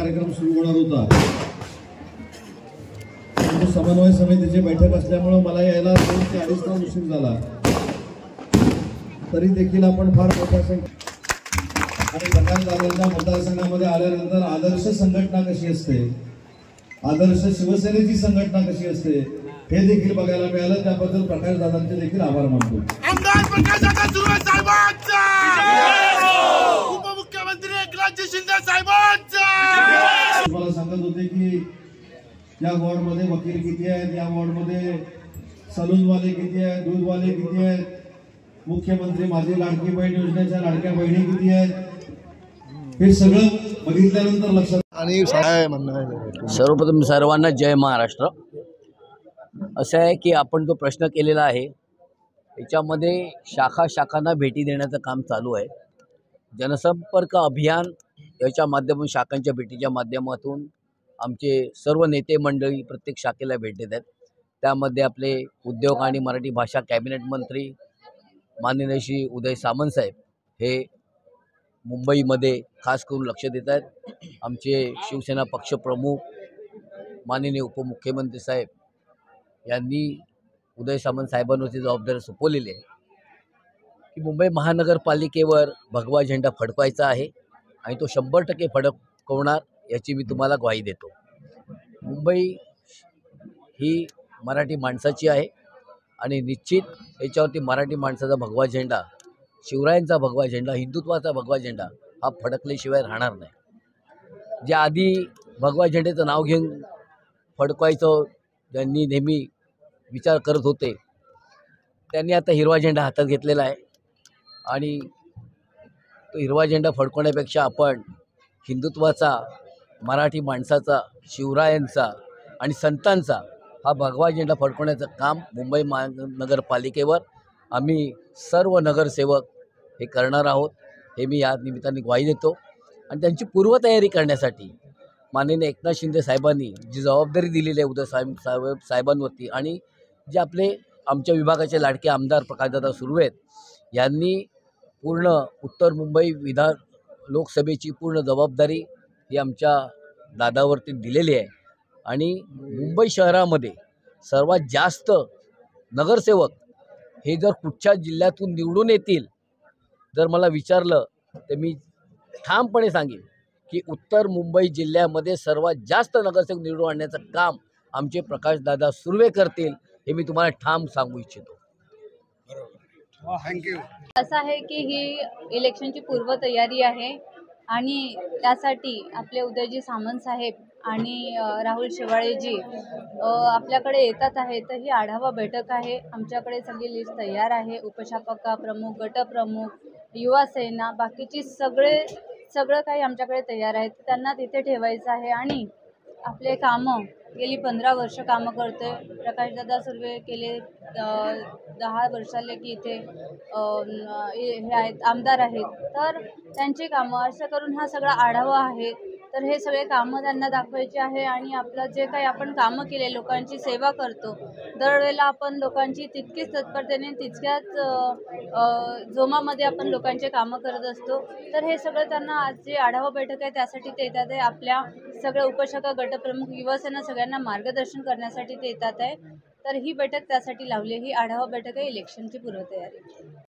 कार्यक्रम सुरू होणार होता, समन्वय समितीची बैठक असल्यामुळे मला यायला 2 ते 2.5 तास उशीर झाला। तरी देखील आपण फार मोठ्या आणि प्रकाशदादांच्या मतदारसंघामध्ये आल्यानंतर आदर्श संघटना कशी असते, आदर्श शिवसेनेची संघटना कशी असते हे देखील बघायला मिळालं। त्याबद्दल प्रकाशदादांचे देखील आभार मानतो। आमदार प्रकाशदादा सुर्वे साहेबांचा, उपमुख्यमंत्री एकनाथ शिंदे साहेबांचा। मला सांगत होते की या वॉर्डमध्ये वकील किती आहेत, या वॉर्डमध्ये सलूनवाले किती आहेत, दूधवाले किती आहेत, मुख्यमंत्री माझी लाडकी बहीण योजनेच्या लाडक्या बहिणी किती आहेत, हे सगळं बघितल्यानंतर लक्षात। आणि सर्वप्रथम सर्वांना जय महाराष्ट्र। असं आहे की आपण जो प्रश्न केलेला आहे याच्यामध्ये शाखांना भेटी देण्याचं काम चालू आहे। जनसंपर्क अभियान याच्या माध्यमातून शाखांच्या भेटीच्या माध्यमातून आमचे सर्व नेते मंडळी प्रत्येक शाखेला भेट देत आहेत। त्यामध्ये आपले उद्योग आणि मराठी भाषा कॅबिनेट मंत्री माननीय श्री उदय सामंत साहेब हे मुंबईमध्ये खास करून लक्ष देत आहेत। आमचे शिवसेना पक्षप्रमुख माननीय उपमुख्यमंत्री साहेब यांनी उदय सामंत साहेबांवरची जबाबदारी सोपवलेली आहे की मुंबई महानगरपालिकेवर भगवा झेंडा फडकवायचा आहे आणि तो 100% फडकवणार याची मी तुम्हाला ग्वाही देतो। मुंबई ही मराठी माणसाची आहे आणि निश्चित याच्यावरती मराठी माणसाचा भगवा झेंडा, शिवरायांचा भगवा झेंडा, हिंदुत्वाचा भगवा झेंडा हा फडकल्याशिवाय राहणार नाही। जे आधी भगवा झेंड्याचं नाव घेऊन फडकवायचं ज्यांनी नेहमी विचार करत होते त्यांनी आता हिरवा झेंडा हातात घेतलेला आहे आणि तो हिरवा झेंडा फडकवण्यापेक्षा आपण हिंदुत्वाचा, मराठी माणसाचा, शिवरायांचा आणि संतांचा हा भगवा झेंडा फडकवण्याचं काम मुंबई महानगरपालिकेवर आम्ही सर्व नगरसेवक हे करणार आहोत, हे मी या निमित्ताने ग्वाही देतो। आणि त्यांची पूर्वतयारी करण्यासाठी माननीय एकनाथ शिंदे साहेबांनी जी जबाबदारी दिलेली आहे उदय साहेबांवरती आणि जे आपले आमच्या विभागाचे लाडके आमदार प्रकाशदादा सुर्वे यांनी पूर्ण उत्तर मुंबई लोकसभेची पूर्ण जबाबदारी ही आमच्या दादावरती दिलेली आहे। आणि मुंबई शहरामध्ये सर्वात जास्त नगरसेवक हे जर कुठच्या जिल्ह्यातून निवडून येतील, जर मला विचारलं तर मी ठामपणे सांगेन की उत्तर मुंबई जिल्ह्यामध्ये सर्वात जास्त नगरसेवक निवडून आणण्याचं काम आमचे प्रकाशदादा सुर्वे करतील, हे मी तुम्हाला ठाम सांगू इच्छितो। थँक्यू। असं आहे की ही इलेक्शनची पूर्वतयारी आहे आणि त्यासाठी आपले उदयजी सामंत साहेब आणि राहुल शेवाळेजी आपल्याकडे येतात आहे। तर ही आढावा बैठक आहे। आमच्याकडे सगळी लिस्ट तयार आहे। उपशाखा प्रमुख, गटप्रमुख, युवा सेना, बाकीची सगळं काही आमच्याकडे तयार आहे। त्यांना तिथे ठेवायचं आहे आणि आपले कामं गेली 15 वर्ष कामं करते। प्रकाशदादा सुर्वे गेले 10 वर्षाले की इथे हे आहेत, आमदार आहेत। तर त्यांची कामं असं करून हा सगळा आढावा आहे। तर हे सगळे कामं त्यांना दाखवायचे आहे आणि आपलं जे काही आपण कामं केले, लोकांची सेवा करतो, दरवेळेला आपण लोकांची तितकीच तत्परतेने, तितक्याच जोमामध्ये आपण लोकांचे कामं करत असतो। तर हे सगळं त्यांना आज जे आढावा बैठक आहे त्यासाठी ते येतात आहे। आपल्या सगळ्या उपशाखा, गटप्रमुख, युवासेना सगळ्यांना मार्गदर्शन करण्यासाठी ते येतात आहे। तर ही बैठक त्यासाठी लावली, ही आढावा बैठक आहे इलेक्शनची पूर्वतयारी।